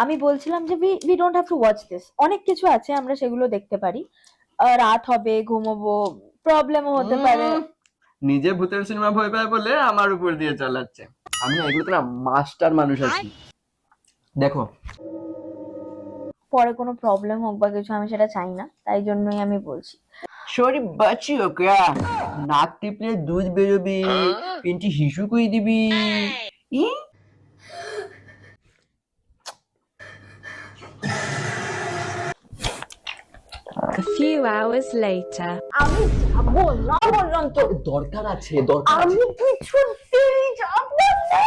আমি বলছিলাম যে we don't have to watch this, অনেক কিছু আছে আমরা সেগুলো দেখতে পারি। রাত হবে, ঘুমোবো, প্রবলেমও হতে পারে। নিজে ভূতের সিনেমা ভয় পায় বলে আমার উপর দিয়ে চালাচ্ছে। আমি না এগুলোতে না মাস্টার মানুষ আছি, দেখো। পরে কোনো প্রবলেম হোক বা কিছু, আমি সেটা চাই না, তাই জন্যই আমি বলছি। সরি বাঁচিও ক্যা, নাক টিপলে দুধ বেরোবি, পিন্টি হিসু কই দিবি। ই A few hours later. আমি যাবো না বললাম তো, দরকার আছে, দরকার আছে। আমি কিছুতেই যাবো না।